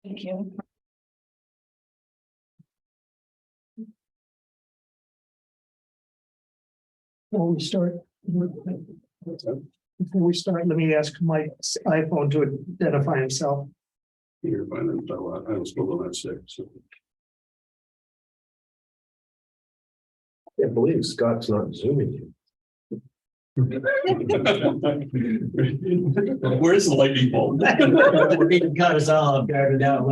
Thank you. Before we start, let me ask Mike's iPhone to identify himself. You're fine. I was still on that stick. So. I believe Scott's not zooming you. Where's the lightning bolt? He got us all off guard now.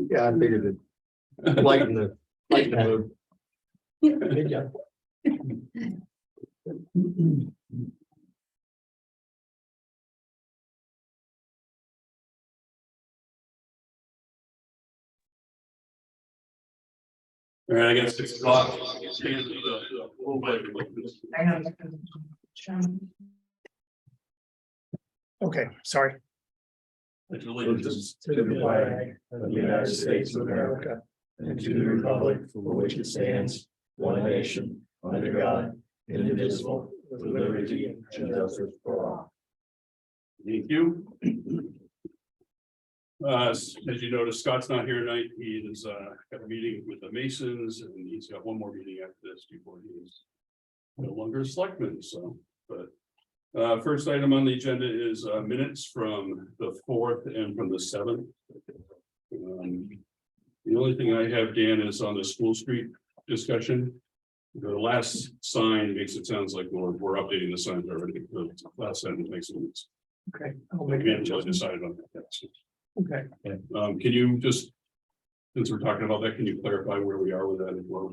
Yeah, I figured it. Lighten the mood. Good job. All right, I guess 6 o'clock. Hang on. Okay, sorry. Allegiance To the flag of the United States of America and to the republic for which it stands, one nation, under God, indivisible, with liberty and justice for all. Thank you. As you noticed, Scott's not here tonight. He has got a meeting with the Masons, and he's got one more meeting after this before he is no longer a selectman. So, but first item on the agenda is minutes from the 4th and from the 7th. The only thing I have, Dan, is on the School Street discussion. The last sign makes it sounds like we're updating the signs already. The last sentence makes it. Okay, I'll make Maybe that until I adjustment. decided on that. Okay, Can you just, since we're talking about that, can you clarify where we are with that as well?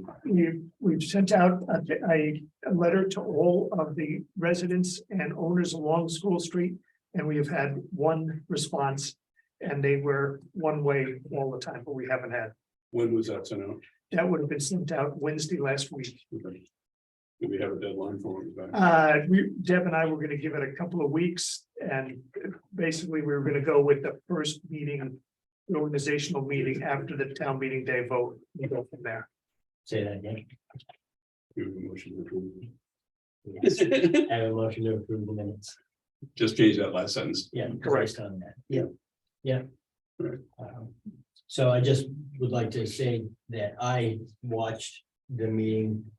we've sent out a letter to all of the residents and owners along School Street, and we have had one response, and they were one way all the time, but we haven't had. When was that sent out? That would have been sent out Wednesday last week. Okay. Do we have a deadline for it? Deb and I were gonna give it a couple of weeks, and basically we were gonna go with the first meeting, the organizational meeting after the town meeting day vote, and go from there. Say that again. Do we have a motion to approve? Yes. I have a motion to approve the minutes. Just change that last sentence. Yeah, Correct. based on that. Yeah. Yeah. Right. So I just would like to say that I watched the meeting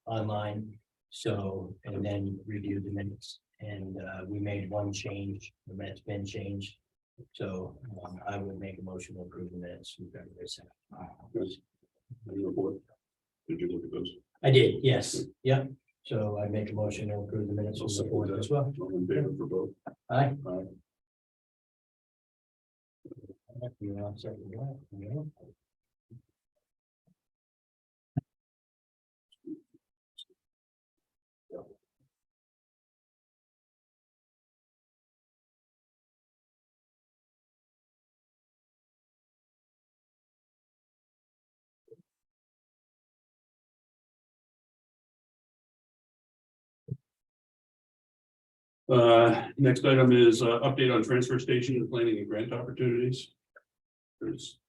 online. So, and then reviewed the minutes, and we made one change, the minutes been changed. So I would make a motion to approve the minutes. Yes. Any report? Did you look at those? I did, yes, yeah. So I make a motion to approve the minutes I'll from the second board that. as well. All in favor for both? Aye. Aye. You're on second, right? Yeah. Next item is update on transfer station and planning and grant opportunities. There's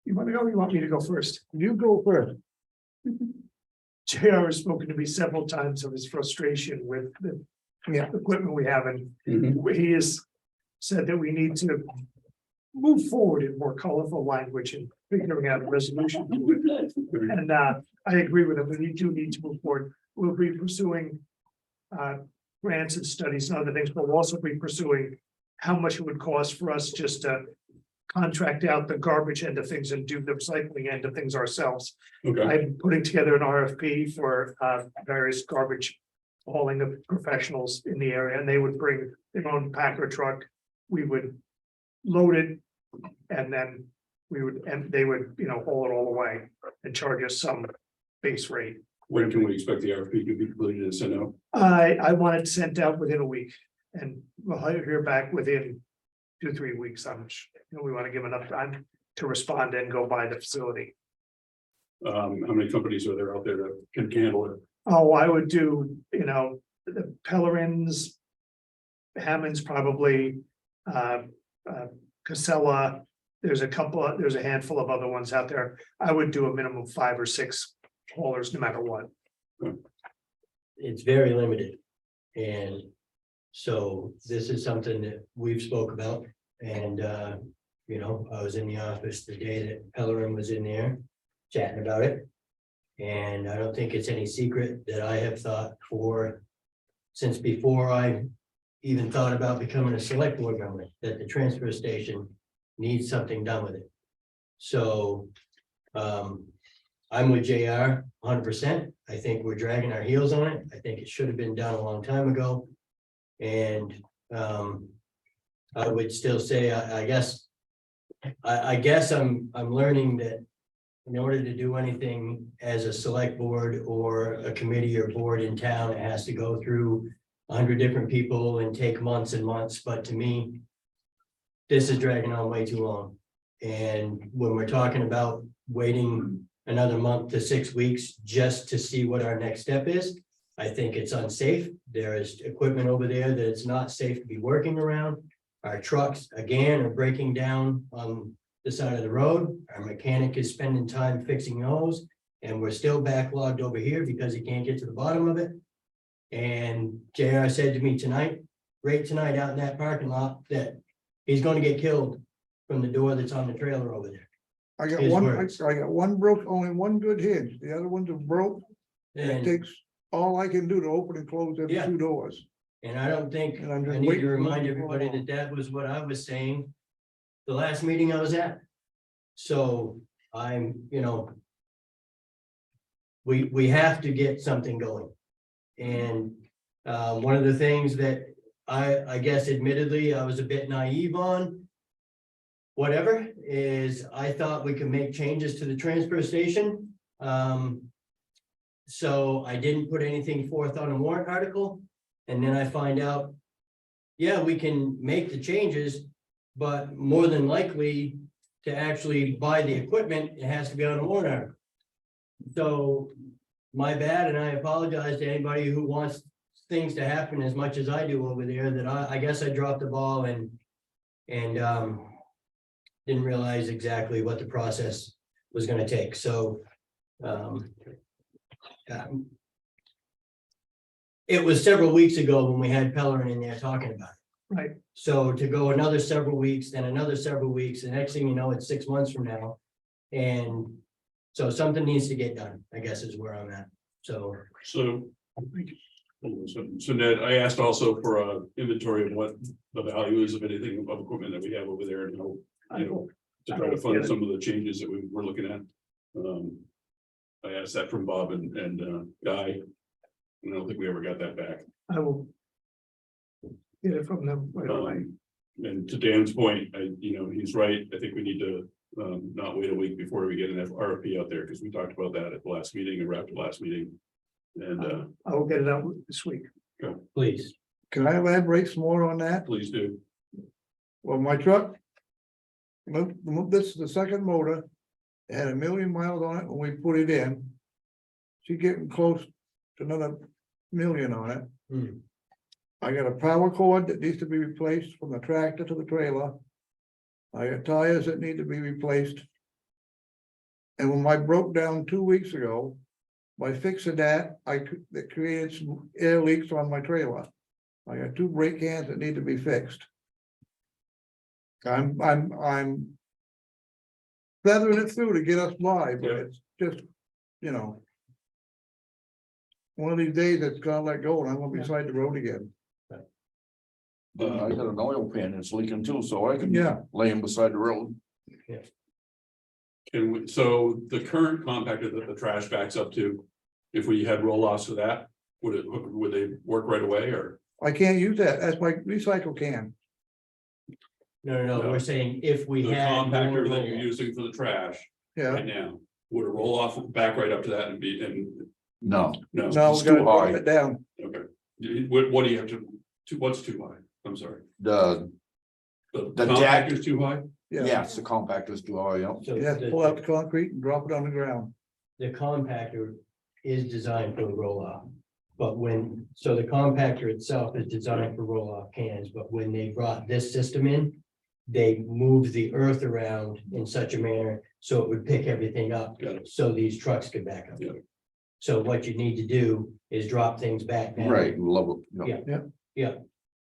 You wanna go, or you want me to go first? You go first. JR has spoken to me several times of his frustration with the equipment we have, and he has said that we need to move forward in more colorful language and figuring out a resolution. And I agree with him, we do need to move forward. We'll be pursuing grants and studies and other things, but we'll also be pursuing how much it would cost for us just to contract out the garbage end of things and do the recycling end of things ourselves. Okay, I'm putting together an RFP for various garbage hauling of professionals in the area, and they would bring their own packer truck. We would load it, and then they would, haul it all the way and charge us some base rate. when can we expect the RFP to be completed and sent out? I want it sent out within a week, and we'll hear back within 2-3 weeks. We want to give enough time to respond and go by the facility. How many companies are there out there that can handle it? Oh, I would do, the Pellerins, Hammond's probably, Casella. There's a handful of other ones out there. I would do a minimum of 5 or 6 haulers, no matter what. It's very limited. And so this is something that we've spoke about, And, you know, I was in the office the day that Pellerin was in there chatting about it. And I don't think it's any secret that I have thought since before I even thought about becoming a select board member, that the transfer station needs something done with it. So, I'm with JR 100%. I think we're dragging our heels on it. I think it should have been done a long time ago. And, I would still say, I guess I'm learning that in order to do anything as a select board or a committee or board in town, it has to go through 100 different people and take months and months. But to me, this is dragging on way too long. And when we're talking about waiting another month to 6 weeks just to see what our next step is, I think it's unsafe. There is equipment over there that it's not safe to be working around. Our trucks, again, are breaking down on the side of the road. Our mechanic is spending time fixing those, and we're still backlogged over here because he can't get to the bottom of it. And JR said to me tonight, right tonight out in that parking lot, that he's gonna get killed from the door that's on the trailer over there. I got His one, words. I got one broke, only one good hinge, the other ones are broke, and it And, takes all I can do to open and close them Yeah. two doors. and I don't think, And I'm just I need waiting to for remind them to go everybody along. that was what I was saying the last meeting I was at. So I'm, you know, we have to get something going. And one of the things that I guess admittedly, I was a bit naive on, whatever, is I thought we could make changes to the transfer station. So I didn't put anything forth on a warrant article, and then I find out, yeah, we can make the changes, but more than likely to actually buy the equipment, it has to be on a warrant article. So my bad, and I apologize to anybody who wants things to happen as much as I do over there, that I guess I dropped the ball and didn't realize exactly what the process was gonna take, so it was several weeks ago when we had Pellerin in there talking about it. Right. So to go another several weeks, then another several weeks, the next thing you know, it's 6 months from now. And so something needs to get done, I guess is where I'm at, so. So Ned, I asked also for a inventory of what the value is of anything of equipment that we have over there, and how, you know, to try to fund some of the changes that we're looking at. I asked that from Bob and Guy. And I don't think we ever got that back. I will get it from them right away. And to Dan's point, you know, he's right. I think we need to not wait a week before we get an RFP out there, because we talked about that at the last meeting or after the last meeting. And I will get it out this week. Please. Can I elaborate some more on that? please do. Well, my truck. This is the second motor. It had 1 million miles on it when we put it in. She's getting close to another 1 million on it. Hmm. I got a power cord that needs to be replaced from the tractor to the trailer. I got tires that need to be replaced. And when I broke down 2 weeks ago, by fixing that, that created some air leaks on my trailer. I got 2 brake cans that need to be fixed. I'm feathering it through to get us by, but Yeah. it's just, you know. One of these days it's gonna let go and I'm gonna be beside the road again. I got an oil pan that's leaking too, so I can Yeah. lay him beside the road. Can we, so the current compactor that the trash backs up to, if we had roll-offs for that, would they work right away, or? I can't use that. That's my recycle can. No, we're saying if we The had. compactor more that you're using for the trash Yeah. right now, would a roll-off back right up to that and be, and, No, no? No, it's we gotta too drop high. it down. Okay. What do you have to, what's too high? I'm sorry. the, The The deck. compactor's too high? Yeah, yes, the compactor's too high, yeah. So you have to pull out the concrete and drop it on the ground. the compactor is designed for the roll-off. But so the compactor itself is designed for roll-off cans, but when they brought this system in, they moved the earth around in such a manner so it would pick everything up, Got it. so these trucks could back up. Yeah. So what you need to do is drop things back down. Right, level, Yeah. Yeah,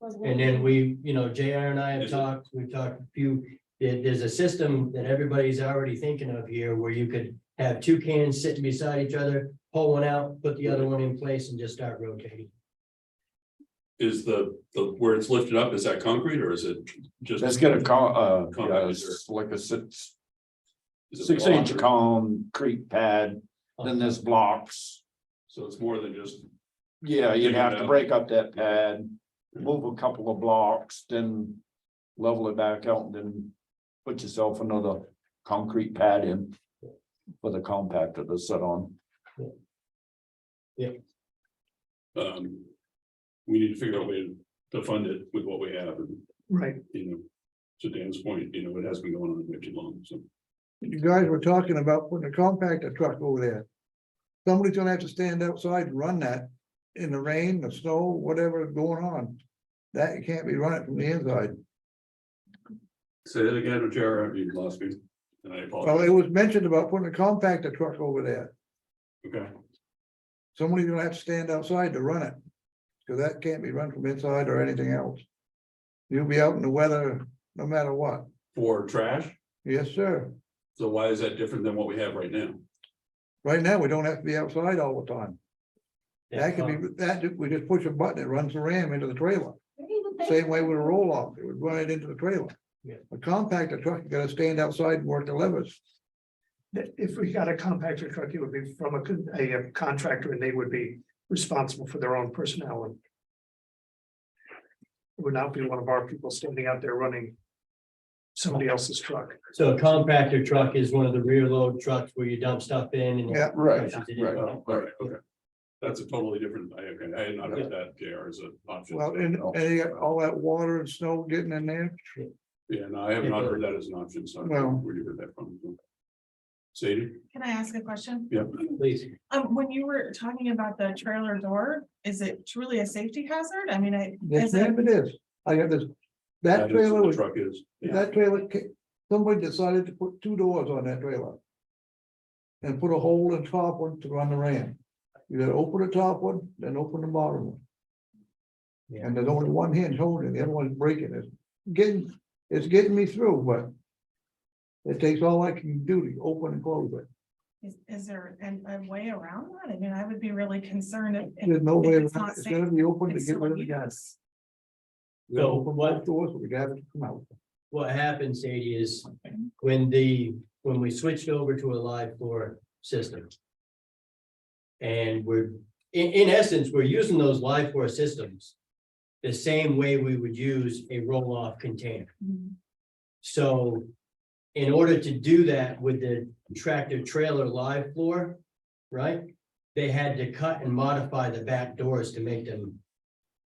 And then we, you know, JR and I have talked, we've talked a few, there's a system that everybody's already thinking of here where you could have two cans sitting beside each other, pull one out, put the other one in place and just start rotating. Is the where it's lifted up, is that concrete or is it just? Let's get a Concrete, it's like a is it 6 inch block or- concrete pad, then there's blocks. So it's more than just, Yeah, you'd Dig it have to out. break up that pad, move a couple of blocks, then level it back out and then put yourself another concrete pad in for the compactor to sit on. we need to figure out a way to fund it with what we have and, Right, you know. To Dan's point, you know, it has been going on way too long, so. You guys were talking about putting a compactor truck over there. Somebody's gonna have to stand outside and run that in the rain, the snow, whatever is going on. That you can't be running from the inside. Say that again, Jared, you lost me. And I Well, apologize. it was mentioned about putting a compactor truck over there. Okay, Somebody's gonna have to stand outside to run it. Cause that can't be run from inside or anything else. You'll be out in the weather no matter what. for trash, Yes, sir. so why is that different than what we have right now? Right now, we don't have to be outside all the time. That could be, that, we just push a button, it runs the ram into the trailer. Same way with a roll off, it would run it into the trailer. Yeah. A compactor truck, you gotta stand outside and work the levers. if we got a compactor truck, it would be from a contractor and they would be responsible for their own personnel and. It would not be one of our people standing out there running. Somebody else's truck. So a compactor truck is one of the rear load trucks where you dump stuff in and. Yeah. Right, pushes it in. right. Oh, all right, okay. That's a totally different, I had not heard that, JR, as an option. Well, and you got all that water and snow getting in there. Yeah, no, I have not heard that as an option, so. Well- Where you heard that from? Sadie? Can I ask a question? Yeah. Please. When you were talking about the trailer door, is it truly a safety hazard? I mean, Yes, is it? ma'am, it is. I got this, that is trailer what was, the truck is. Yeah. that trailer, somebody decided to put two doors on that trailer. And put a hole in top one to run the ram. You gotta open the top one, then open the bottom one. Yeah. And there's only one hinge holding, it, the other one's breaking it. It's getting me through, but. It takes all I can do to open and close it. Is there a way around that? I mean, I would be really concerned if. There's no way, it's around not it. It's safe, gotta be open to it's get rid of still the gas. use. We gotta So open what- both doors, we gotta come out. What happened, Sadie, is when we switched over to a live floor system. And in essence, we're using those live floor systems. The same way we would use a roll-off container. Mhm. So. In order to do that with the tractor trailer live floor, right? They had to cut and modify the back doors to make them.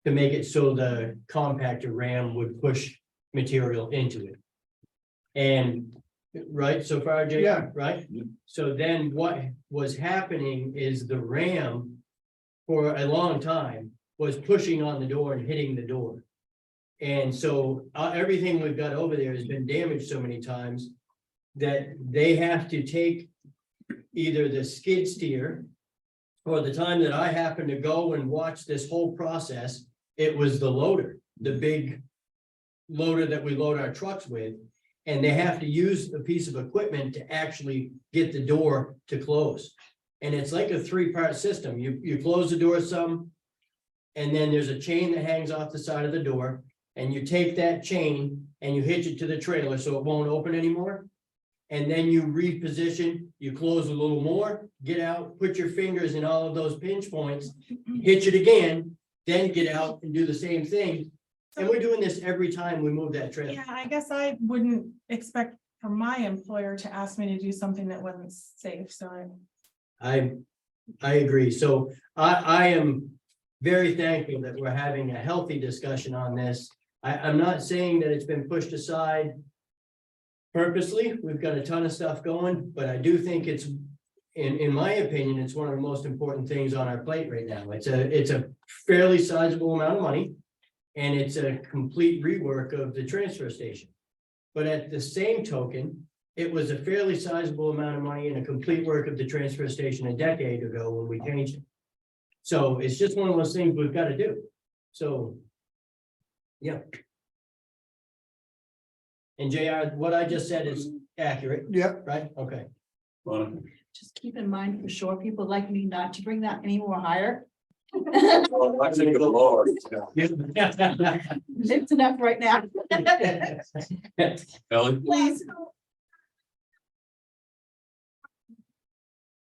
To make it so the compactor ram would push material into it. And, right, so far, JR, Yeah. right? So then what was happening is the ram. For a long time was pushing on the door and hitting the door. And so everything we've got over there has been damaged so many times. That they have to take either the skid steer. Or the time that I happened to go and watch this whole process, it was the loader, the big. Loader that we load our trucks with. And they have to use a piece of equipment to actually get the door to close. And it's like a 3-part system. You close the door some. And then there's a chain that hangs off the side of the door. And you take that chain and you hitch it to the trailer so it won't open anymore. And then you reposition, you close a little more, get out, put your fingers in all of those pinch points, hitch it again, then get out and do the same thing. And we're doing this every time we move that trailer. Yeah, I guess I wouldn't expect from my employer to ask me to do something that wasn't safe, so I agree. So I am very thankful that we're having a healthy discussion on this. I'm not saying that it's been pushed aside purposely. We've got a ton of stuff going, but I do think it's, in my opinion, it's one of the most important things on our plate right now. It's a fairly sizable amount of money. And it's a complete rework of the transfer station. But at the same token, it was a fairly sizable amount of money and a complete work of the transfer station a decade ago when we changed it. So it's just one of those things we've got to do. So Yeah. And JR, what I just said is accurate, Yeah, right? Okay. Monica? Just keep in mind for sure, people like me not to bring that any more higher. I think the Lord. It's enough right now. Ellie? Please.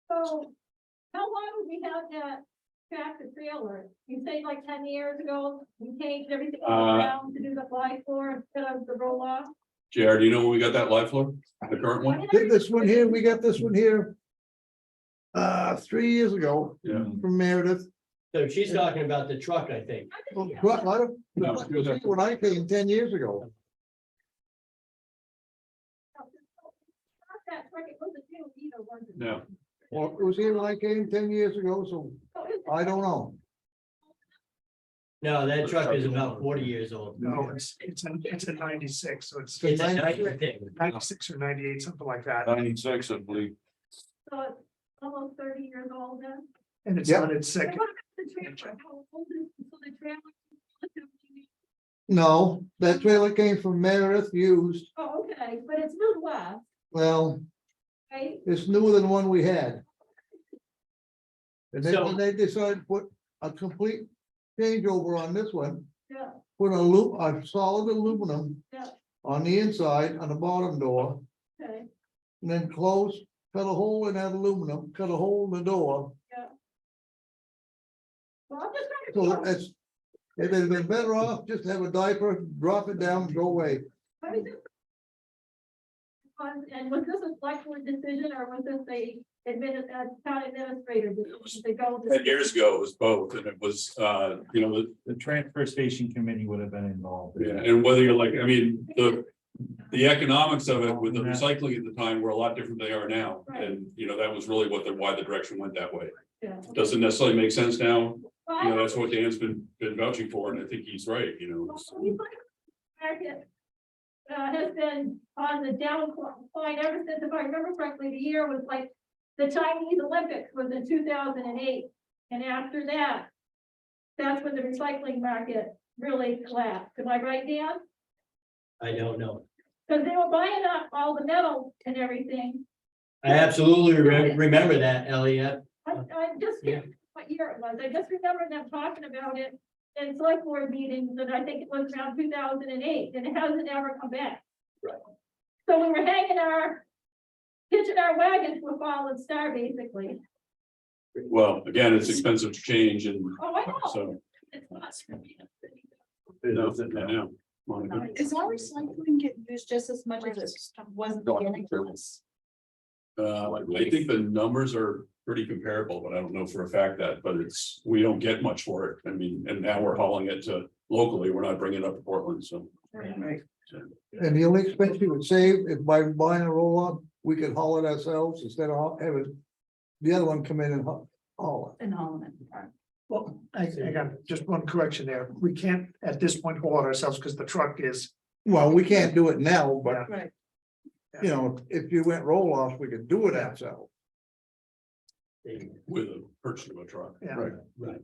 So, how long would we have that tractor trailer? You say like 10 years ago, we changed everything around to do the fly floor instead of the roll off? JR, do you know when we got that live floor? The current one? this one here, we got this one here. 3 years ago Yeah. from Meredith. So she's talking about the truck, I think. Well, when I came 10 years ago, That truck, it wasn't new either, was it? No. well, it was here when I came 10 years ago, so I don't know. No, that truck is about 40 years old. No, it's a 96, so it's It's a nice thing. 96 or 98, something like that. 96, I believe. So it's almost 30 years old then? And it's Yeah. on its So second. what about the trailer? How old is, so the trailer? No, that trailer came from Meredith used. Oh, okay, but it's new to us, Well, right? it's newer than the one we had. And then So- when they decided to put a complete changeover on this one, Yeah, put a solid aluminum yeah, on the inside, on the bottom door, okay, and then close, cut a hole in that aluminum, cut a hole in the door. yeah. Well, I'm just trying to. So figure out- that's, if they'd been better off, just have a diaper, drop it down, go away. What is it? And was this a select board decision or was this a town administrator decision to go? 10 years ago, it was both, and it was, The transfer station committee would have been involved. yeah, and whether you're like, I mean, the economics of it with the recycling at the time were a lot different than they are now. Right. And, that was really why the direction went that way. Yeah. Doesn't necessarily make sense now, Well, that's what Dan's been vouching for, and I think he's right, Market has been on the decline ever since, if I remember correctly, the year was like the Chinese Olympics was in 2008. And after that, that's when the recycling market really collapsed. Am I right, Dan? I don't know. Because they were buying up all the metal and everything. I absolutely remember that, Elliot. I just can't, what year it was. I just remember them talking about it in select board meetings, and I think it was around 2008, and it hasn't ever come back. Right. So we were hitching our wagons to a fallen star, basically. Well, again, it's expensive to change, and Oh, I know. so, It's not for me. I know. Monica? Is our recycling get used just as much as it wasn't getting to us? I think the numbers are pretty comparable, but I don't know for a fact that, but we don't get much for it. I mean, and now we're hauling it to locally, we're not bringing it up to Portland, so. Right. And the only expense you would save is by buying a roll-up, we could haul it ourselves instead of having the other one come in and haul it. In Holland. Well, I got just one correction there. We can't at this point haul it ourselves because the truck is. Well, we can't do it now, but Right. you know, if you went roll-off, we could do it ourselves. With a purchase of a truck. Yeah. Right.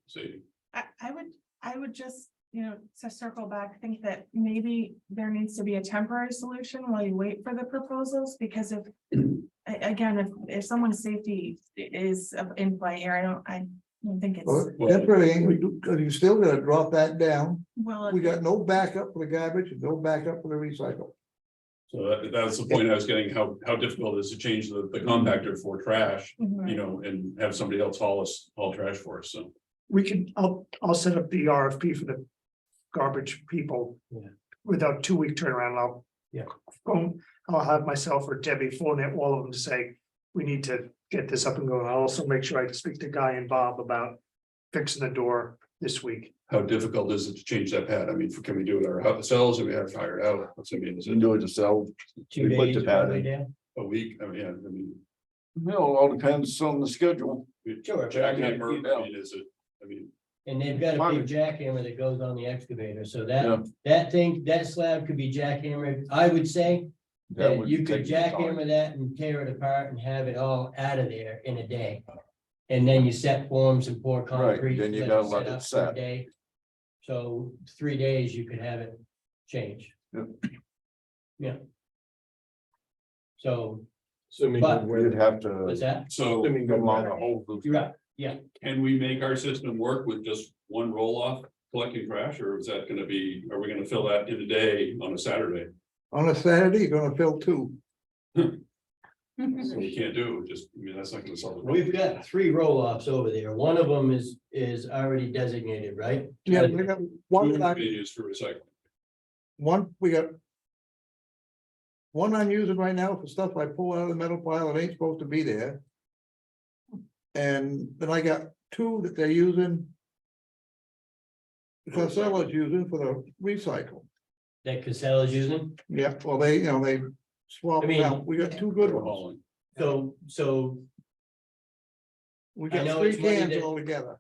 See, I would just, to circle back, think that maybe there needs to be a temporary solution while you wait for the proposals, because again, if someone's safety is in play here, I don't think it's, Well, temporarily, ain't we do, cause you still gotta drop that down. well, We got no backup for the garbage and no backup for the recycle. so that's the point I was getting, how difficult it is to change the compactor for trash, mhm. and have somebody else haul trash for us, so. We can, I'll set up the RFP for the garbage people. Yeah. Without 2-week turnaround, I'll have myself or Debbie phone it, all of them to say, we need to get this up and going. I'll also make sure I speak to Guy and Bob about fixing the door this week. How difficult is it to change that pad? I mean, can we do it ourselves, or we have to hire it out? What's I mean, is You it can do it yourself. 2 We put days. the pad right in. there. a week? I mean, yeah, I mean. No, it all depends on the schedule. Sure. Jackhammer, I mean, is it, I mean, And they've got a big jackhammer that goes on the excavator, so Yeah. that slab could be jackhammered, I would say. That would you could take some time. jackhammer that and tear it apart and have it all out of there in a day. And then you set forms and pour concrete. then you let gotta let it up for a set. day. So 3 days you could have it change. Yep. Yeah. So, Assuming But- we'd have what's to. that? So Assuming go along the whole. You're right, yeah. can we make our system work with just one roll off collecting trash, or is that gonna be, are we gonna fill that in a day on a Saturday? On a Saturday, you're gonna fill 2. So we can't do it, just, I mean, that's not gonna solve the problem. We've got 3 roll-offs over there. One of them is already designated, right? Yeah, we got Two one, can be used for recycling. we got. One I'm using right now for stuff I pull out of the metal pile, it ain't supposed to be there. And then I got 2 that they're using. The Casella's using for the recycle. That Casella's using. Yeah, well, they swap I mean- them out. We got 2 good For ones. hauling. So We I got know 3 it's money cans that- altogether.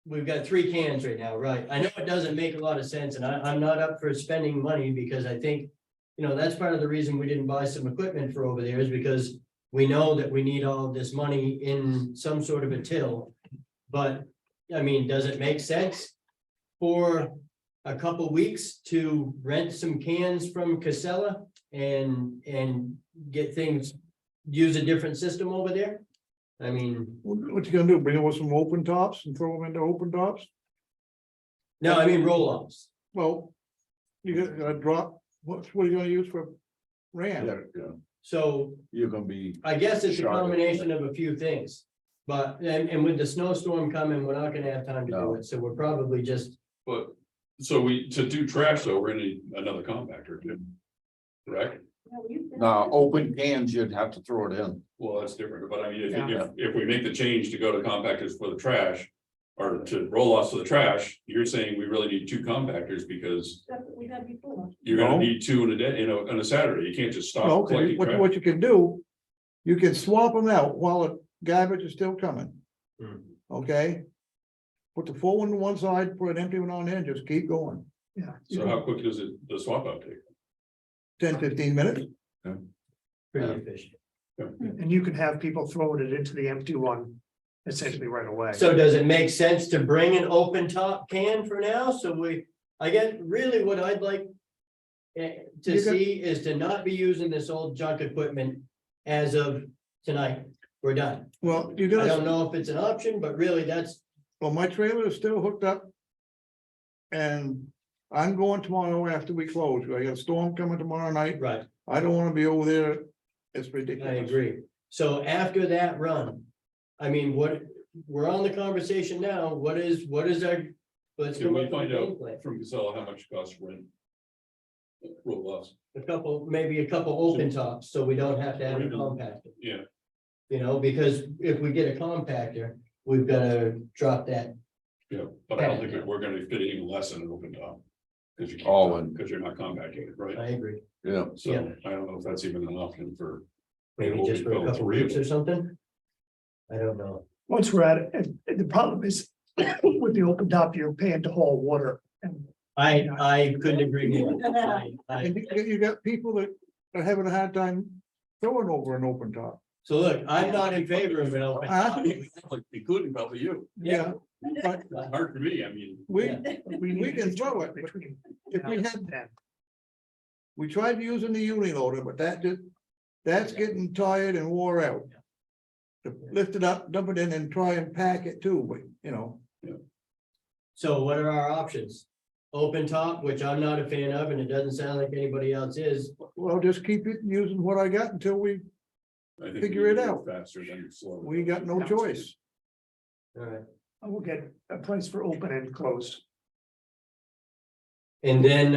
we've got 3 cans right now, right? I know it doesn't make a lot of sense, and I'm not up for spending money because I think, that's part of the reason we didn't buy some equipment for over there is because we know that we need all of this money in some sort of a till. But, I mean, does it make sense for a couple weeks to rent some cans from Casella and get things, use a different system over there? I mean, What you gonna do? Bring over some open tops and throw them into open tops? no, I mean roll-offs. Well, you gotta drop, what are you gonna use for RAM? Yeah, So you're gonna be. I guess it's a Sure. combination of a few things. But, and with the snowstorm coming, we're not gonna have time to do No. it, so we're probably just, But, so to do trash, though, we're gonna need another compactor too. Correct? Now, open cans, you'd have to throw it in. Well, that's different, but I mean, Yeah. if we make the change to go to compactors for the trash. Or to roll offs to the trash, you're saying we really need 2 compactors because That's what we had before. you're gonna No. need 2 in a day, on a Saturday, you can't just No, stop collecting what trash. you can do, you can swap them out while the garbage is still coming. Hmm. Okay? Put the full one to one side, put an empty one on there, and just keep going. Yeah. So how quick does the swap out take? 10-15 minutes. pretty efficient. And you can have people throwing it into the empty one essentially right away. So does it make sense to bring an open top can for now? So I get really what I'd like. To You got- see is to not be using this old junk equipment as of tonight. We're done. Well, you I don't gotta, know if it's an option, but really that's, well, my trailer is still hooked up. And I'm going tomorrow after we close. I got a storm coming tomorrow night. right. I don't wanna be over there. It's I ridiculous. agree. So after that run, I mean, we're on the conversation now, what is our? Let's Can come we up with a find game out plan. from Casella how much it costs to rent? Roll offs, Maybe a couple open tops, so we don't have to have a compactor, yeah, because if we get a compactor, we've gotta drop that. yeah, but I don't think that we're gonna fit any less in an open top. Cause you can't, All in. cause you're not compacting it, right? I agree, Yeah, So Yeah. I don't know if that's even an option for. maybe just for a couple Three of weeks or something. I don't know. Once we're at it, and the problem is with the open top, you're paying to haul water. And I couldn't agree more. And you got people that are having a hard time throwing over an open top. So look, I'm not in favor of an open top. Including probably you, Yeah, but hard for me, I mean. we, we need can to throw it, but between. if we had, then. we tried using the uniloader, but that's getting tired and wore out. To lift it up, dump it in and try and pack it too, but So what are our options? Open top, which I'm not a fan of, and it doesn't sound like anybody else is. well, just keep it using what I got until we I think Figure we it need to out. go Faster than slow. We got no choice. All right. We'll get a place for open and closed. And then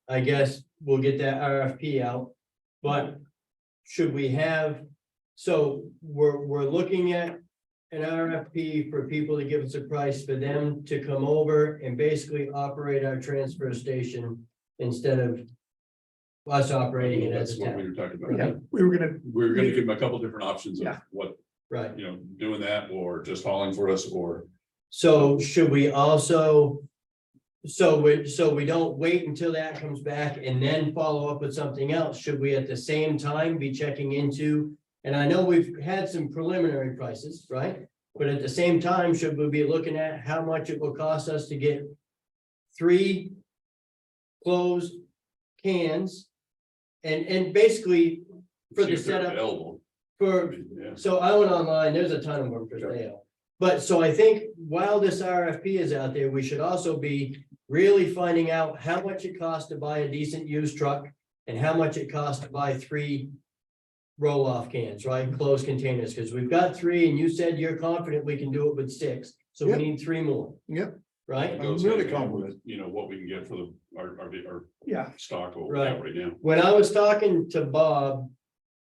I guess we'll get that RFP out, but should we have? So we're looking at an RFP for people to give us a price for them to come over and basically operate our transfer station instead of us operating it as That's a what we town, were talking about. Yeah, we were gonna, We're gonna give them a couple different options of Yeah. what, right? doing that or just hauling for us or. So should we also? So we don't wait until that comes back and then follow up with something else. Should we at the same time be checking into? And I know we've had some preliminary prices, right? But at the same time, should we be looking at how much it will cost us to get 3 closed cans. And basically for See the if they're setup available. for, Yeah. so I went online, there's a ton of them for sale. But so I think while this RFP is out there, we should also be really finding out how much it costs to buy a decent used truck. And how much it costs to buy 3 roll-off cans, right, closed containers, because we've got 3 and you said you're confident we can do it with 6. So we Yep. need 3 more, Yep, right? It goes really hand in hand confident. with, you know, what we can get for our Yeah, stock what we have right now. When I was talking to Bob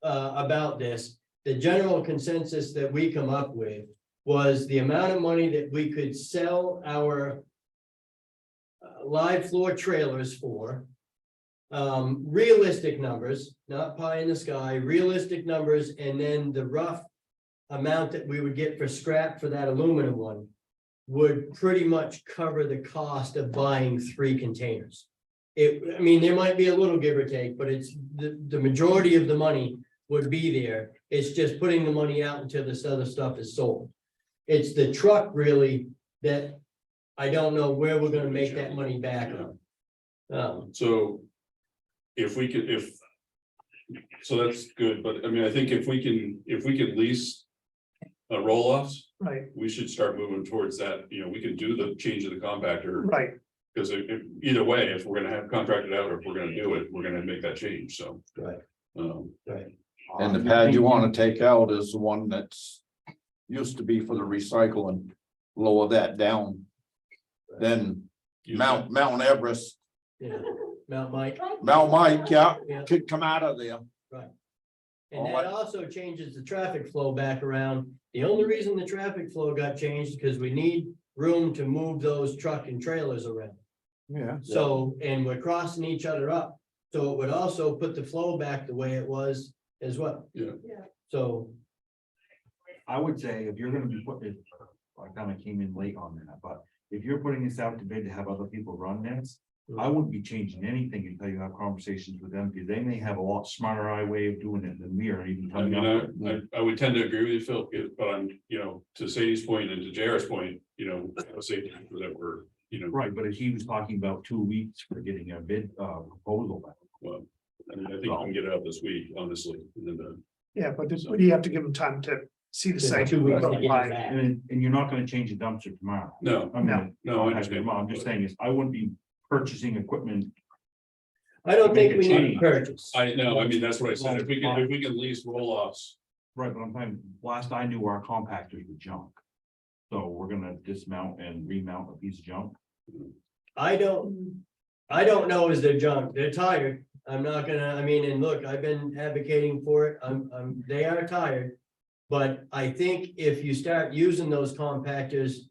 about this, the general consensus that we come up with was the amount of money that we could sell our live floor trailers for. Realistic numbers, not pie in the sky, realistic numbers, and then the rough amount that we would get for scrap for that aluminum one would pretty much cover the cost of buying 3 containers. I mean, there might be a little give or take, but it's the majority of the money would be there. It's just putting the money out until this other stuff is sold. It's the truck really that I don't know where we're gonna make that money back on. So if we could, so that's good, but I mean, I think if we can lease roll-offs, right, we should start moving towards that. You know, we can do the change of the compactor. right. Because either way, if we're gonna have contracted out or if we're gonna do it, we're gonna make that change, so. Right. Right. And the pad you wanna take out is the one that's used to be for the recycling, lower that down. Then Mount Everest, Yeah, Mount Mike. Mount Mike, yeah, Yeah. could come out of there. And that also changes the traffic flow back around. The only reason the traffic flow got changed because we need room to move those truck and trailers around. Yeah, So, and we're crossing each other up. So it would also put the flow back the way it was as well. Yeah. So, I would say if you're gonna be putting, I kind of came in late on that, but if you're putting this out to bid to have other people run this. I wouldn't be changing anything until you have conversations with them, because they may have a lot smarter way of doing it than we are even I coming mean, up with. I would tend to agree with you, Phil, but I'm, you know, to Sadie's point and to JR's point, you know, a safety that we're, you know, Right, but if he was talking about 2 weeks for getting a bid, proposal back. well, I mean, I think we can get it out this week, honestly, and then Yeah, but you have to give them time to see the site. 2 weeks to get it Right. back. And you're not gonna change the dumpster tomorrow. no, I mean, No, I I'm understand. just saying is, I wouldn't be purchasing equipment. I don't think Make a we need to change. purchase. I know, I mean, that's what I said, if we can lease roll-offs. Right, but I'm saying, last I knew, our compactors were junk. So we're gonna dismount and remount a piece of junk. I don't know is they're junk. They're tired. I'm not gonna, I mean, and look, I've been advocating for it. They are tired. But I think if you start using those compactors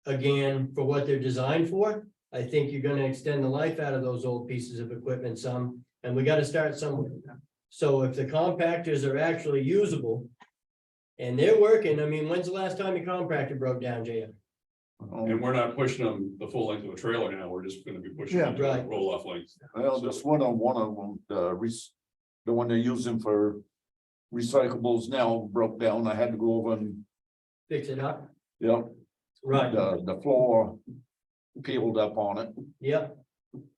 again for what they're designed for, I think you're gonna extend the life out of those old pieces of equipment some, and we gotta start somewhere. So if the compactors are actually usable and they're working, I mean, when's the last time your compactor broke down, JM? And we're not pushing them the full length of a trailer now, we're just gonna be pushing Yeah, them to right. roll-off length. Well, this one of them, the one they're using for recyclables now broke down. I had to go over and, Fix it up? yep, Right, the floor peeled up on it. yep.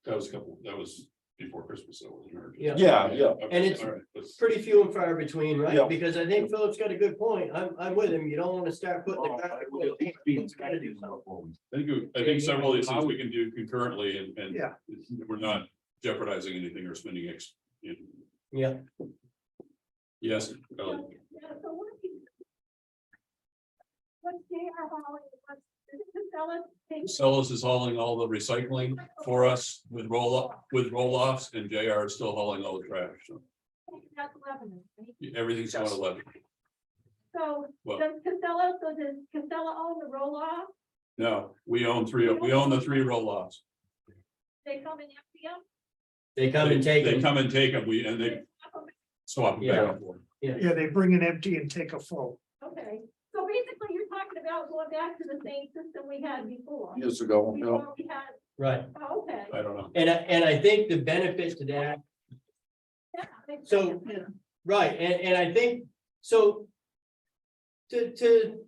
That was before Christmas, so it wasn't urgent. Yeah. Yeah. Okay, And it's all right, let's- Pretty few and far between, right? Yeah. Because I think Philip's got a good point. I'm with him. You don't want to start putting the. Well, cart it would before at the least be horse. It's gotta do inspected something. before we- I think several of these things we can do concurrently and Yeah. we're not jeopardizing anything or spending Yeah, yes. Yeah, so what's JR hauling, is it Casella's taking- Celis is hauling all the recycling for us with roll-offs and JR is still hauling all the trash. So That's Lebanon, right? everything's going to Lebanon. So Well- does Casella own the roll-off? No, we own the 3 roll-offs. They come and empty them? they come and take They them. come and take them, and they swap them back and forth. Yeah, they bring an empty and take a full. Okay, so basically you're talking about going back to the same system we had before. Years ago, you know. Before we had, Right. oh, okay. I don't know. And I think the benefit to that, Yeah, makes So- sense. right, and I think, so. To.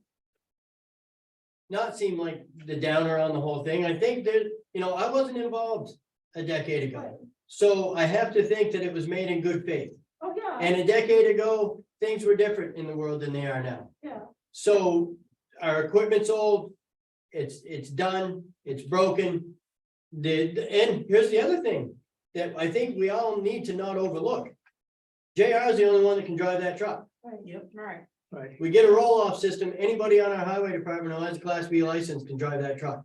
Not seem like the downer on the whole thing, I think that I wasn't involved a decade ago. So I have to think that it was made in good faith. Oh, yeah, And a decade ago, things were different in the world than they are now. yeah. So our equipment's old, it's done, it's broken. And here's the other thing that I think we all need to not overlook. JR is the only one that can drive that truck. Yep, right. Right, We get a roll-off system, anybody on our highway department who has a Class B license can drive that truck.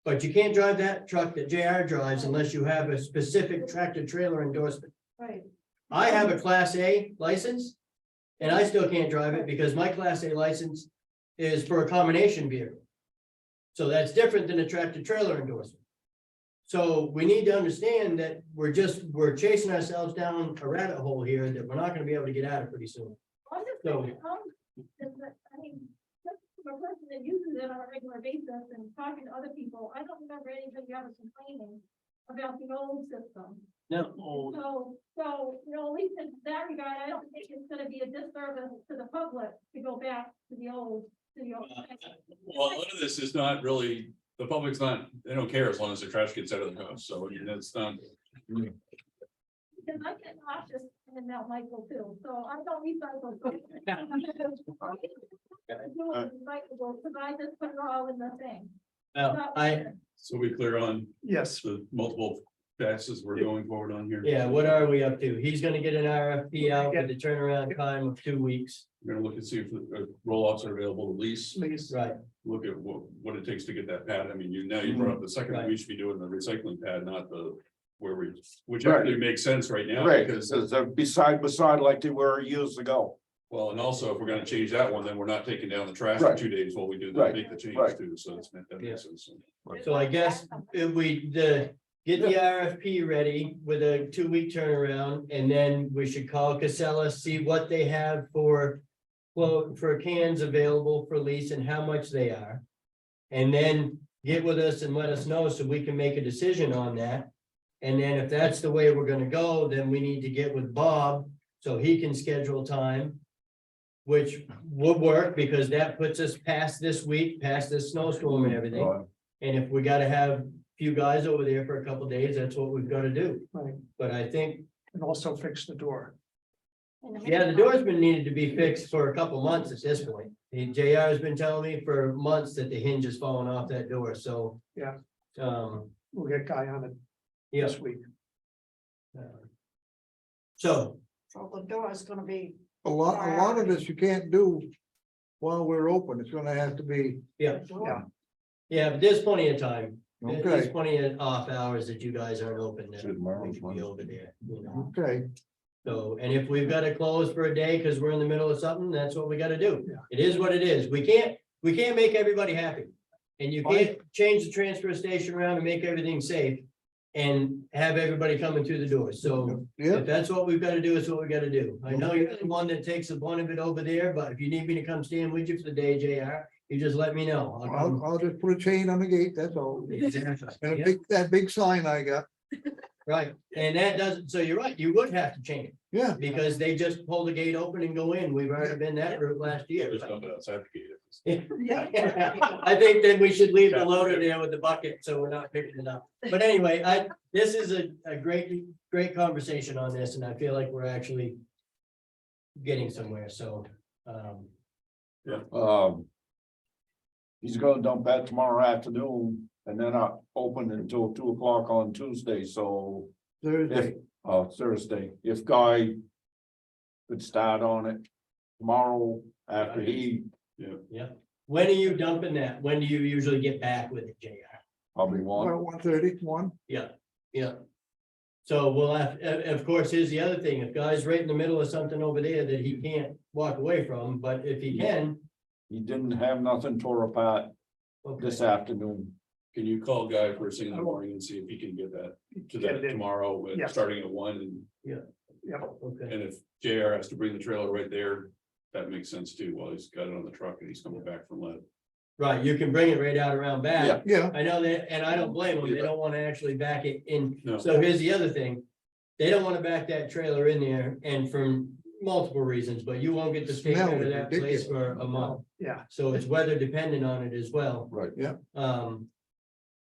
But you can't drive that truck that JR drives unless you have a specific tractor trailer endorsement. Right. I have a Class A license. And I still can't drive it because my Class A license is for a combination vehicle. So that's different than a tractor trailer endorsement. So we need to understand that we're chasing ourselves down a rabbit hole here that we're not gonna be able to get out of pretty soon. I'm just So- saying, I mean, just from a person that uses it on a regular basis and talking to other people, I don't remember anybody ever complaining about the old system. No. So, at least in that regard, I don't think it's gonna be a disservice to the public to go back to the old. Well, a lot of this is not really, the public's not, they don't care as long as the trash gets out of the house, so I mean, that's not. Because I get nauseous and Mount Michael too, so I don't recycle. Recyclable, because I just put it all in the thing. So we clear on yes, the multiple passes we're going forward on here. Yeah, what are we up to? He's gonna get an RFP out with the turnaround time of 2 weeks. We're gonna look and see if the roll-offs are available to lease, please. Right, look at what it takes to get that pad. I mean, you brought up the second, Right. we should be doing the recycling pad, not which Right. actually makes sense right now. Right, Because, because they're beside like they were years ago. well, and also if we're gonna change that one, then we're not taking down the trash for Right. 2 days while we do Right. make the change Right. too, so it's meant that Yeah. makes sense. so I guess if we, get the RFP ready with a 2 week turnaround, and then we should call Casella, see what they have for cans available for lease and how much they are. And then get with us and let us know so we can make a decision on that. And then if that's the way we're gonna go, then we need to get with Bob so he can schedule time. Which would work because that puts us past this week, past this snowstorm and everything. And if we gotta have a few guys over there for a couple of days, that's what we've gotta do. Right, But I think, and also fix the door. yeah, the door's been needed to be fixed for a couple months at this point. JR has been telling me for months that the hinge is falling off that door, so. Yeah. We'll We'll get Guy on it yes. this week. So, So the door is gonna be, A lot of this you can't do while we're open. It's gonna have to be, yeah, Yeah, yeah, but there's plenty of time. There's okay, plenty of off hours that you guys aren't open. That Tomorrow's we can be over there, okay. So, and if we've got to close for a day because we're in the middle of something, that's what we got to do. Yeah. It is what it is. We can't make everybody happy. And you can't change the transfer station around and make everything safe and have everybody coming through the door. So Yeah, if that's what we've got to do, it's what we got to do. I know you're the one that takes the brunt of it over there, but if you need me to come stand with you for the day, JR, you just let me know. I'll come. I'll just put a chain on the gate, that's all. Exactly. And Yeah. that big sign I got, Right, and that doesn't, so you're right, you would have to change it. yeah. Because they just pull the gate open and go in. We've already been that route last year. There's nothing outside the gate. I think then we should leave the loader there with the bucket, so we're not picking it up. But anyway, this is a great conversation on this, and I feel like we're actually getting somewhere, so. He's gonna dump that tomorrow afternoon and then open until 2 o'clock on Tuesday, so Thursday, Thursday, if Guy could start on it tomorrow after he When are you dumping that? When do you usually get back with it, JR? probably won. about 1:30, Yeah. So we'll have, of course, here's the other thing. If Guy's right in the middle of something over there that he can't walk away from, but if he can. He didn't have nothing tore apart Okay. this afternoon. Can you call Guy first thing in the morning and see if he can get that to Get that it in. tomorrow, Yeah. starting at 1 and Yep, Okay. And if JR has to bring the trailer right there, that makes sense too, while he's got it on the truck and he's coming back from lead. Right, you can bring it right out around back. yeah, I know that, and I don't blame them. They don't want to actually back it in. No. So here's the other thing. They don't want to back that trailer in there and from multiple reasons, but you won't get to stay Smell out of is that place ridiculous. for a month. yeah, So it's weather dependent on it as well. Right. Um.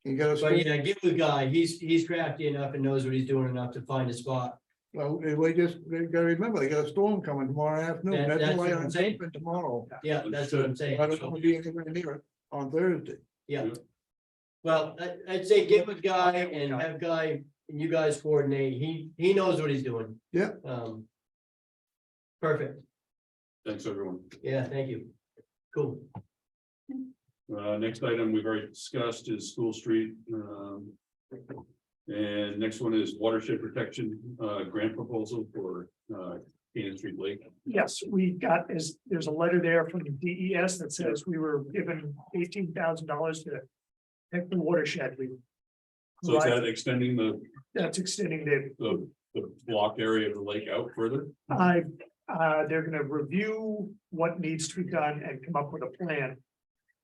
You got a But storm, yeah, give the guy, he's crafty enough and knows what he's doing enough to find a spot. well, they gotta remember, they got a storm coming tomorrow afternoon, That's that's why what I'm I'm saying. saying tomorrow. Yeah, that's what I'm saying. I don't So, wanna be anywhere near it on Thursday. yeah. Well, I'd say give a guy and have Guy and you guys coordinate. He knows what he's doing. Yeah. Perfect. Thanks, everyone. Yeah, thank you. Cool. Next item we've already discussed is School Street. And next one is watershed protection, grant proposal for, Canaan Street Lake. Yes, we got, there's a letter there from the DES that says we were given $18,000 to protect the watershed. So is that extending That's extending the blocked area of the lake out further? they're gonna review what needs to be done and come up with a plan.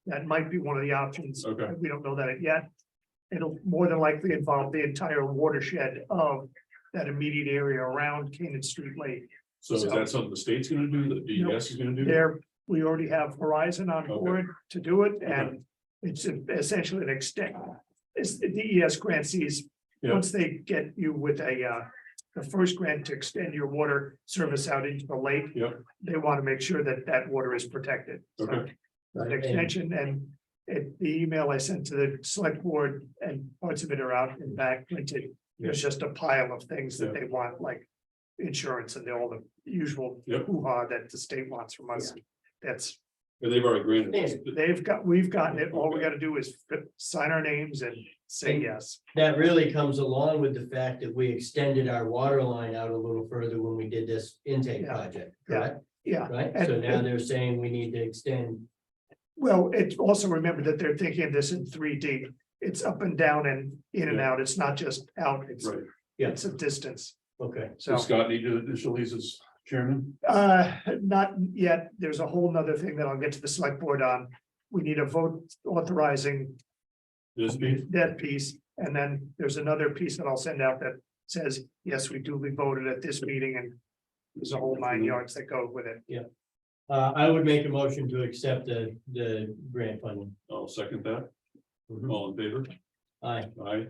That might be one of the options. Okay. We don't know that yet. It'll more than likely involve the entire watershed of that immediate area around Canaan Street Lake. So is that something the state's gonna do, the DES is gonna do? We already have Horizon on board to do it, and it's essentially an extent. It's the DES grants these, Yeah. once they get you with the first grant to extend your water service out into the lake. Yep. They want to make sure that that water is protected. So, Okay. an extension and the email I sent to the select board and parts of it are out and back printed. There's just a pile of things that they want, like insurance and all the usual Yep. hoo-ha that the state wants from us. That's, And they've already granted us. we've gotten it. All we got to do is sign our names and say yes. That really comes along with the fact that we extended our water line out a little further when we did this intake Yeah. project, Yeah. correct? Yeah. Right, And- so now they're saying we need to extend. Well, it's also remember that they're thinking of this in 3D. It's up and down and in and out. It's not just out. It's, Right. it's a distance. Okay, So, Does Scott need to initial these as chairman? not yet. There's a whole nother thing that I'll get to the select board on. We need a vote authorizing This be, that piece. And then there's another piece that I'll send out that says, yes, we duly voted at this meeting and there's a whole 9 yards that go with it. I would make a motion to accept the grant funding. I'll second that. Mhm. All in favor? Aye, Aye.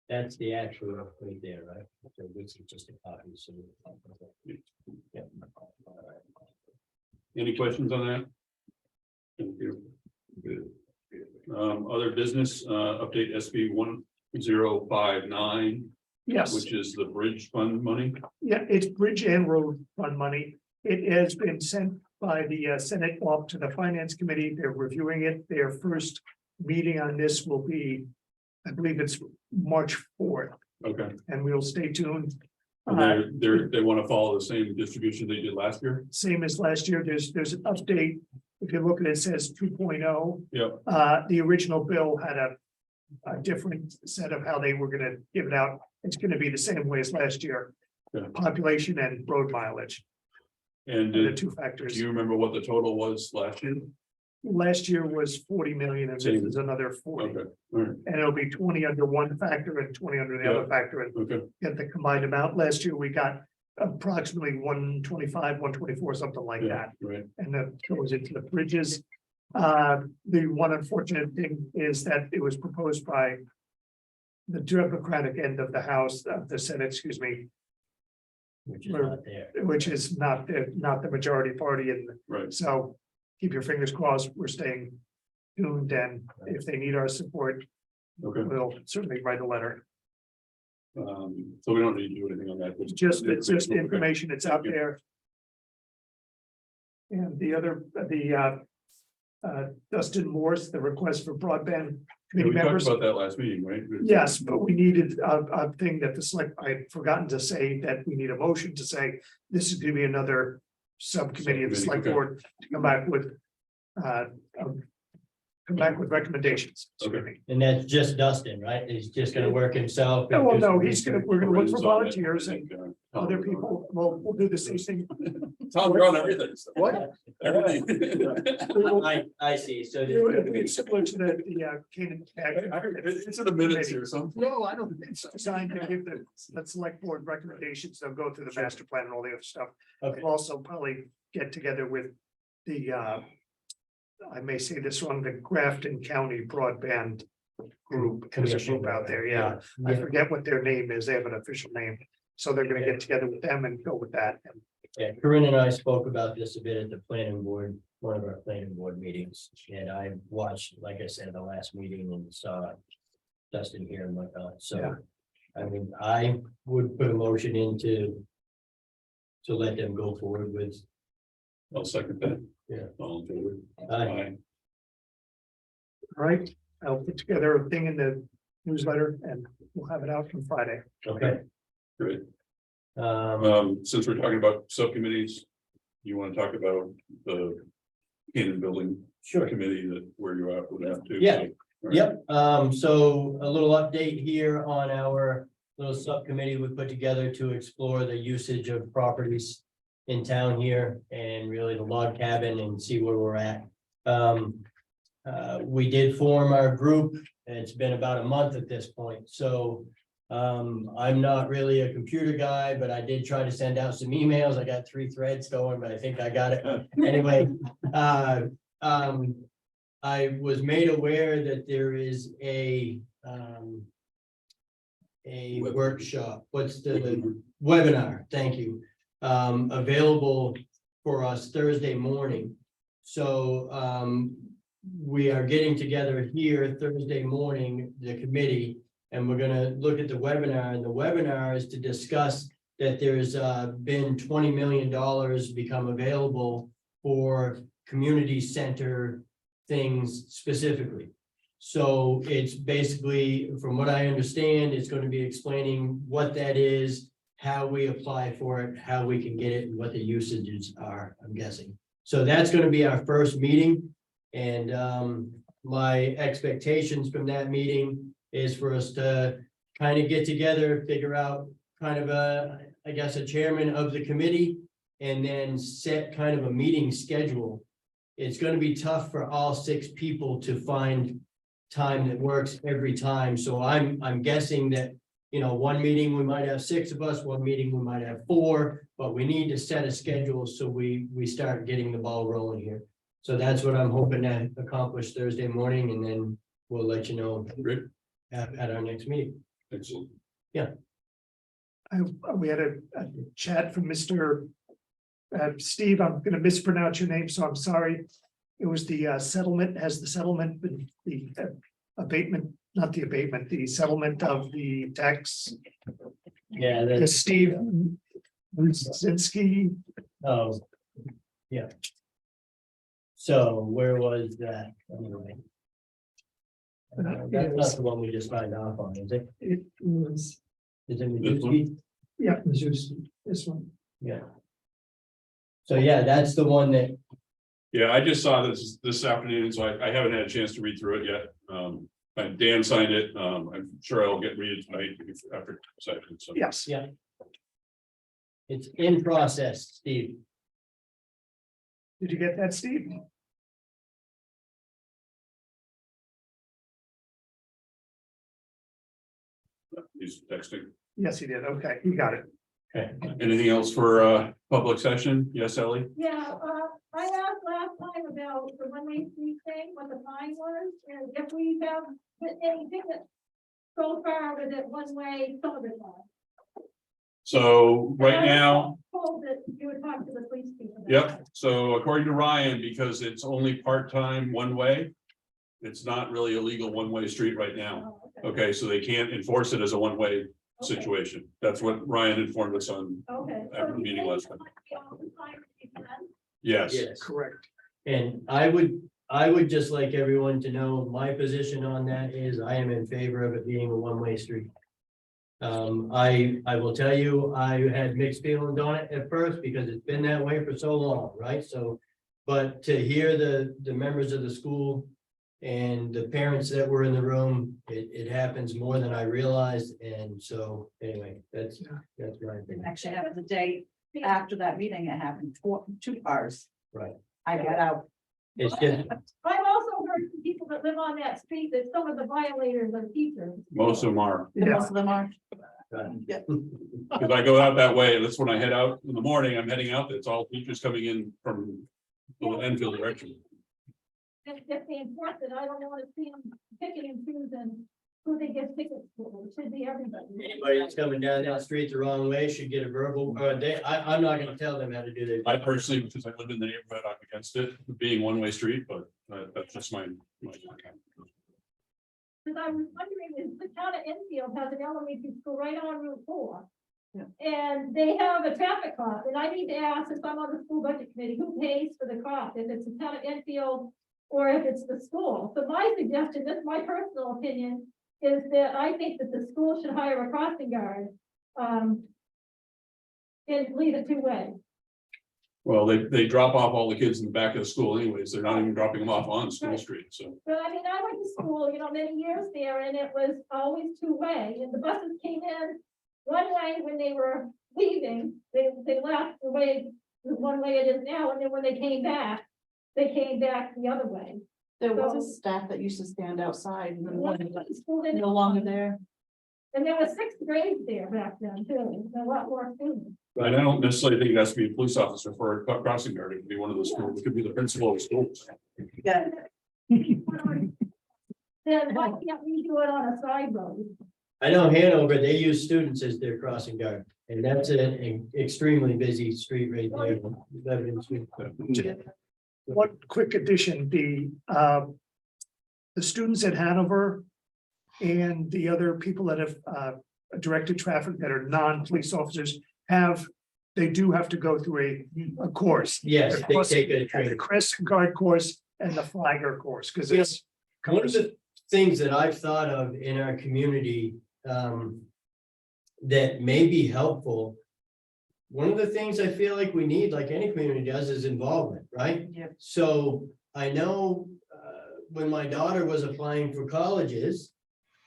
that's the actual right there, right? So this is just a copy, so. Yeah. Any questions on that? Thank you. Good. Other business, update SB 1059, Yes. which is the bridge fund money. Yeah, it's bridge and road fund money. It has been sent by the Senate off to the Finance Committee. They're reviewing it. Their first meeting on this will be, I believe it's March 4th, Okay. and we'll stay tuned. And they want to follow the same distribution they did last year. Same as last year, there's an update. If you look at it, it says 2.0. Yep. The original bill had a different set of how they were gonna give it out. It's gonna be the same way as last year. Yeah. Population and road mileage, And are the do two factors. you remember what the total was last year? Last year was 40 million and this Same. is another 40. Okay, all right, And it'll be 20 under one factor and 20 under the other factor and okay, get the combined amount. Last year, we got approximately 125, 124, something like yeah, that. right, And that goes into the bridges. The one unfortunate thing is that it was proposed by the Democratic end of the House, of the Senate, excuse me, Which is not there. which is not the majority party. And right. so keep your fingers crossed. We're staying tuned, and if they need our support, Okay, we'll certainly write a letter. so we don't need to do anything on that. It's just Okay. information, it's out there. And the other, Dustin Morse, the request for broadband Yeah, committee we talked members. about that last meeting, right? Yes, but we needed a thing that the select, I'd forgotten to say that we need a motion to say, this is gonna be another subcommittee of the select okay. board to come back with. Come back with recommendations. Okay. And that's just Dustin, right? He's just gonna work himself. No, well, no, Just- we're gonna look for Corinne's on it, volunteers I and think, Tom other was on it. people, well, we'll do the same thing. Tom, you're on everything. What? Everything. I see, so. It'll be similar to the Canaan. It's in the minutes here, so. No, I don't, it's designed to give the select board recommendations, they'll go through the master plan and all the other stuff. Okay. We'll also probably get together with the I may say this wrong, the Grafton County Broadband Group, there's a group out there, yeah. I forget what their name is, they have an official name, so they're gonna get together with them and go with that. Yeah, Corinne and I spoke about this a bit at the planning board, one of our planning board meetings, and I watched, like I said, the last meeting and saw Dustin here and whatnot, so. Yeah. I mean, I would put a motion into to let them go forward with. I'll second that. Yeah. All in favor? Aye. All right, I'll put together a thing in the newsletter and we'll have it out on Friday. Okay. Great. Um, Since we're talking about subcommittees, you want to talk about the Canaan Building sure. Committee that where you're at with that too? Yeah. So, all right. Yep, so a little update here on our little subcommittee we put together to explore the usage of properties in town here and really the log cabin and see where we're at. We did form our group, and it's been about a month at this point, so I'm not really a computer guy, but I did try to send out some emails. I got 3 threads going, but I think I got it. Anyway, I was made aware that there is a workshop, what's the webinar, thank you, available for us Thursday morning. So we are getting together here Thursday morning, the committee, and we're gonna look at the webinar, and the webinar is to discuss that there's been $20 million become available for community center things specifically. So it's basically, from what I understand, it's going to be explaining what that is, how we apply for it, how we can get it, and what the usages are, I'm guessing. So that's going to be our first meeting. And my expectations from that meeting is for us to kind of get together, figure out kind of I guess, a chairman of the committee, and then set kind of a meeting schedule. It's going to be tough for all 6 people to find time that works every time. So I'm guessing that, you know, one meeting we might have 6 of us, one meeting we might have 4, but we need to set a schedule so we start getting the ball rolling here. So that's what I'm hoping to accomplish Thursday morning, and then we'll let you know Great. at our next meeting. Excellent. We had a chat from Mr. Steve, I'm gonna mispronounce your name, so I'm sorry. It was the settlement, has the settlement been the abatement, not the abatement, the settlement of the tax? Yeah, The that's, Steve Brzezinski, oh, yeah. So where was that? Anyway. That's not the one we just signed off on, is it? it was, Is it This one? Majewski? yeah, it was just this one. Yeah. So yeah, that's the one that, Yeah, I just saw this afternoon, so I haven't had a chance to read through it yet. And Dan signed it. I'm sure I'll read it tonight after session. So Yes, yeah. It's in process, Steve. did you get that, Steve? he's texting. Yes, he did, okay, he got it. Okay. Anything else for public session? Yes, Ellie? Yeah, I asked last time about the one-way street thing, what the fine was, and if we have anything that so far with it one-way, some of it not. So right And I now, was told that you would talk to the police chief about yep. that. So according to Ryan, because it's only part-time one way, it's not really a legal one-way street right now. Oh, okay. Okay, so they can't enforce it as a one-way Okay. situation. That's what Ryan informed us on. Okay. After the So meeting you last think time. it might be all the time you can? Yes. Yes. Correct. And I would just like everyone to know my position on that is I am in favor of it being a one-way street. I will tell you, I had mixed feelings on it at first because it's been that way for so long, right? So, but to hear the members of the school and the parents that were in the room, it happens more than I realized. And so anyway, that's my opinion. Actually happened the day after that meeting, it happened, 2 cars. Right. I got out. It's just, I've also heard from people that live on that street that some of the violators are teachers. Most of them are. Yeah. Most of them are. Because I go out that way, and that's when I head out in the morning, I'm heading out, it's all teachers coming in from the Enfield direction. if they enforce it, I don't want to see them picking and choosing who they give tickets to. It should be everybody. Anybody that's coming down that street the wrong way should get a verbal, I'm not gonna tell them how to do their. I personally, because I live in the neighborhood, I'm against it being one-way street, but that's just my. Because I was wondering, is the town of Enfield has an elementary school right on Route 4. Yeah. And they have a traffic cop, and I need to ask, if I'm on the school budget committee, who pays for the cop, if it's the town of Enfield or if it's the school. So my suggestion, this is my personal opinion, is that I think that the school should hire a crossing guard. And leave it two-way. Well, they drop off all the kids in the back of the school anyways. They're not even dropping them off on school street, so. But I mean, I went to school, many years there, and it was always two-way, and the buses came in one way when they were leaving, they left the way, one way it is now, and then when they came back the other way. There was a staff that used to stand outside, and School didn't- no longer there. And there was 6th grade there back then too, a lot more students. And I don't necessarily think it has to be a police officer for a crossing guard. It could be one of the schools. It could be the principal of the school. Yeah. Then why can't we do it on a side road? I know Hanover, they use students as their crossing guard, and that's an extremely busy street right there. One quick addition, the students at Hanover and the other people that have directed traffic that are non-police officers they do have to go through a course. Yes, they take a The training. crescent guard course and the flagger course, because it's. One of the things that I've thought of in our community that may be helpful. One of the things I feel like we need, like any community does, is involvement, right? Yep. So I know when my daughter was applying for colleges,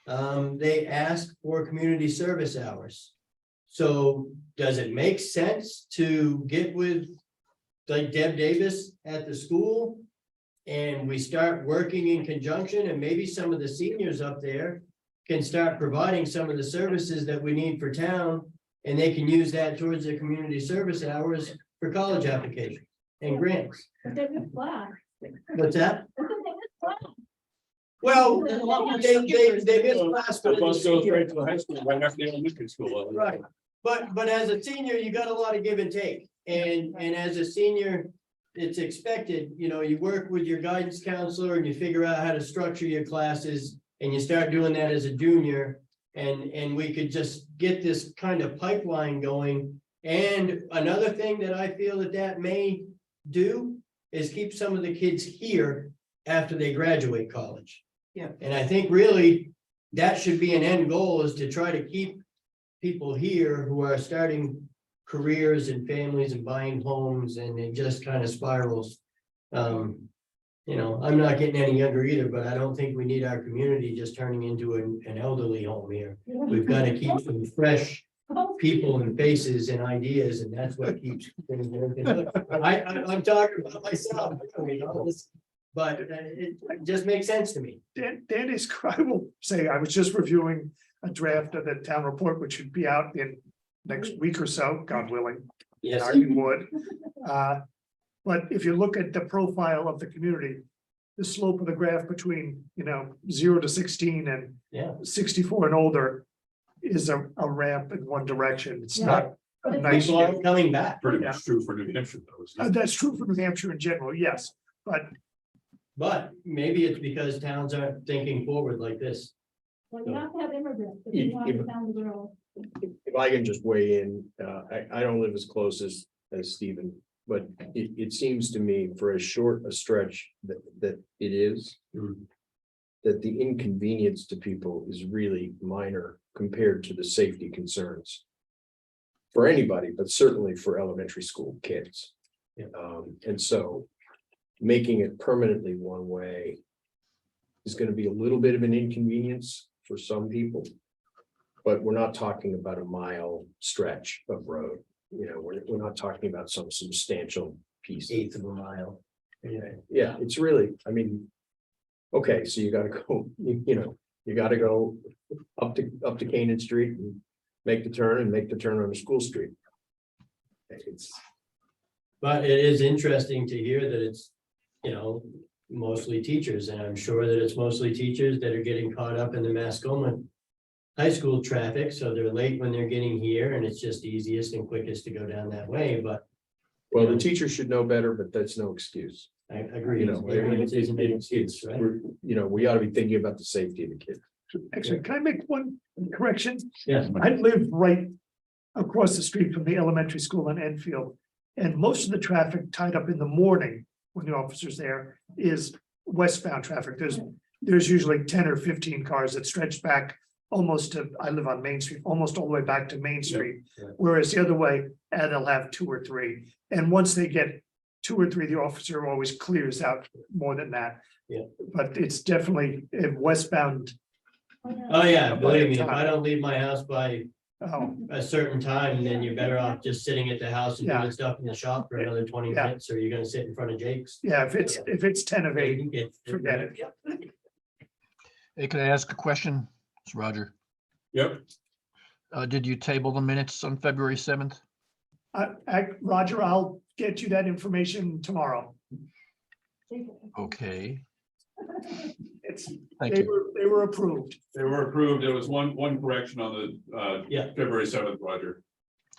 they asked for community service hours. So does it make sense to get with like Deb Davis at the school? And we start working in conjunction, and maybe some of the seniors up there can start providing some of the services that we need for town. And they can use that towards their community service hours for college applications and grants. But they're just flat. What's that? They're just flat. Well, There's a lot more they skippers. miss class. The but bus as a goes senior- right to the high school, right after the elementary school. Right, but as a senior, you got a lot of give and take, and as a senior. It's expected, you work with your guidance counselor and you figure out how to structure your classes, and you start doing that as a junior. And we could just get this kind of pipeline going. And another thing that I feel that may do is keep some of the kids here after they graduate college. Yeah. And I think really that should be an end goal, is to try to keep people here who are starting careers and families and buying homes, and it just kind of spirals. I'm not getting any younger either, but I don't think we need our community just turning into an elderly home here. We've got to keep some fresh people and faces and ideas, and that's what keeps things moving. I'm talking about myself, but it just makes sense to me. Danny's, I will say, I was just reviewing a draft of the town report, which should be out in next week or so, God willing. Yes. Knocking wood. But if you look at the profile of the community, the slope of the graph between, 0 to 16 and Yeah. 64 and older is a ramp in one direction. It's not a nice. People aren't coming back. Pretty much true for New Hampshire, though. isn't it? That's true for New Hampshire in general, yes, But maybe it's because towns aren't thinking forward like this. Well, you have to have immigrants if you want to down the road. If I can just weigh in, I don't live as close as Stephen, but it seems to me for as short a stretch that it is. That the inconvenience to people is really minor compared to the safety concerns. For anybody, but certainly for elementary school kids. Yeah. And so making it permanently one way is going to be a little bit of an inconvenience for some people. But we're not talking about a mile stretch of road, we're not talking about some substantial piece. Eighth of a mile. Yeah, it's really, okay, so you gotta go, you gotta go up to Canaan Street and make the turn on the school street. But it is interesting to hear that it's, mostly teachers, and I'm sure that it's mostly teachers that are getting caught up in the Mascoma high school traffic, so they're late when they're getting here, and it's just easiest and quickest to go down that way, but Well, the teacher should know better, but that's no excuse. I agree. You know, It isn't an excuse, right? we ought to be thinking about the safety of the kids. Actually, can I make one correction? Yes. I live right across the street from the elementary school in Enfield. And most of the traffic tied up in the morning when the officer's there is westbound traffic. There's usually 10 or 15 cars that stretch back almost to, I live on Main Street, almost all the way back to Main Street. Yeah. Whereas the other way, and they'll have 2 or 3. And once they get 2 or 3, the officer always clears out more than that. Yeah. But it's definitely westbound. Oh, yeah, believe me, if I don't leave my house by Oh, a certain time, then you're better off just sitting at the house and Yeah. doing stuff in the shop for another 20 Yeah. minutes, or you're gonna sit in front of Jake's. yeah, if it's 10 of 8, forget it. Hey, could I ask a question? It's Roger. Yep, Did you table the minutes on February 7th? Roger, I'll get you that information tomorrow. Okay, It's, thank they you. were approved. they were approved. There was one correction on the Yeah. February 7th, Roger.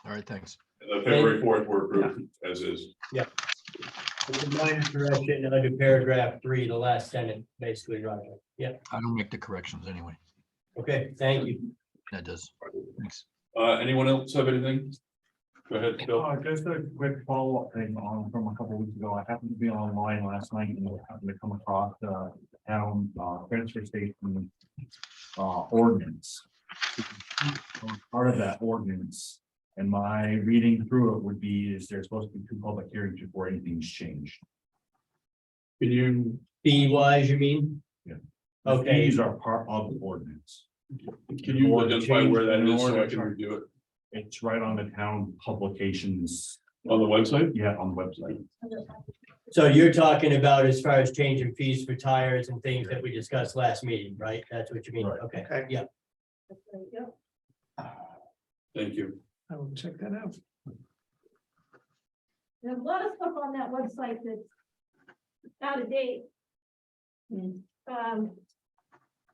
All right, thanks. The February 4th were approved as is. It's a minor correction under paragraph 3, the last sentence, basically, Roger. Yeah, I don't make the corrections anyway. okay, thank you. That does. Thanks. Anyone else have anything? Go ahead, Bill. Just a quick follow-up thing on from a couple weeks ago. I happened to be online last night and happened to come across the town transfer station ordinance. Part of that ordinance, and my reading through it would be, is there's supposed to be 2 public hearings before anything's changed. Can you, Be wise, you mean? Yeah. Okay. These are part of the ordinance. can you identify where that is so I can review it It's right on the town publications, on the website? yeah, on the website. So you're talking about as far as changing fees for tires and things that we discussed last meeting, right? That's what you mean? Right. Okay, Okay. yeah. Thank you. I will check that out. There's a lot of stuff on that website that's out of date.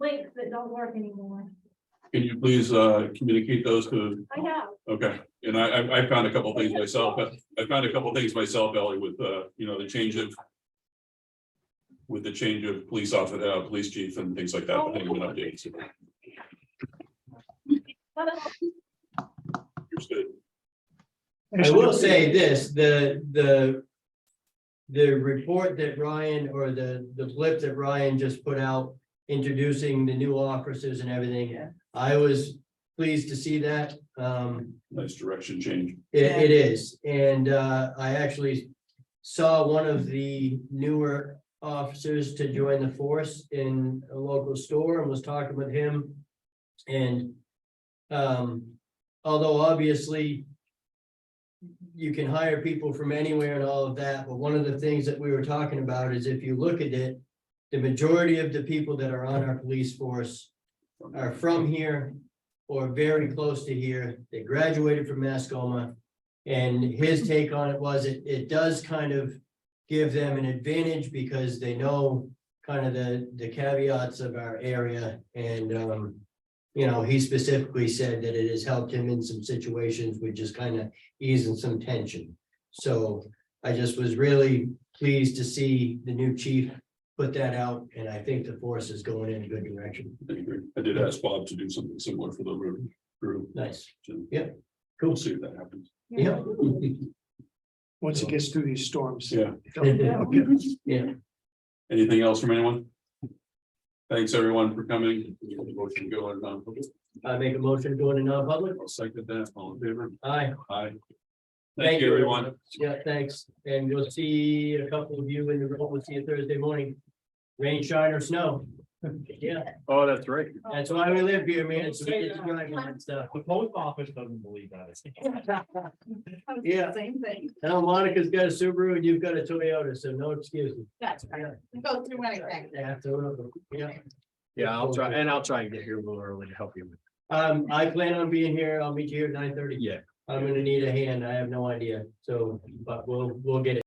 Links that don't work anymore. Can you please communicate those to, I have, okay, and I found a couple things myself, but I found a couple things myself, Ellie, with you know, the change of. With the change of police officer, police chief and things like that, I think I'm updated. Understood. I will say this, the report that Ryan, or the blip that Ryan just put out, introducing the new officers and everything, I was pleased to see that. Nice direction change. It is, and I actually saw one of the newer officers to join the force in a local store and was talking with him. And although obviously you can hire people from anywhere and all of that, but one of the things that we were talking about is, if you look at it, the majority of the people that are on our police force are from here or very close to here. They graduated from Mascoma. And his take on it was, it does kind of give them an advantage because they know kind of the caveats of our area. And, you know, he specifically said that it has helped him in some situations with just kind of easing some tension. So I just was really pleased to see the new chief put that out, and I think the force is going in a good direction. I did ask Bob to do something similar for the road crew. Nice. So Yeah. We'll see if that happens. Yeah. Once it gets through these storms. Yeah. Yeah. Anything else from anyone? Thanks, everyone, for coming. Motion to go in non-public. I make a motion to go into non-public. I'll second that. All in favor? Aye. Aye. Thank you, everyone. Yeah, thanks. And we'll see a couple of you in the room. We'll see you Thursday morning. Rain, shine, or snow. Yeah, Oh, that's right. that's why we live here, man. So we get to drive and stuff. The post office doesn't believe that. Yeah. Same thing. Now Monica's got a Subaru and you've got a Toyota, so no excuses. That's right. Go through anything. Yeah. Yeah, I'll try and get here a little early to help you. I plan on being here. I'll meet you here at 9:30. Yeah. I'm gonna need a hand. I have no idea. So, but we'll get it.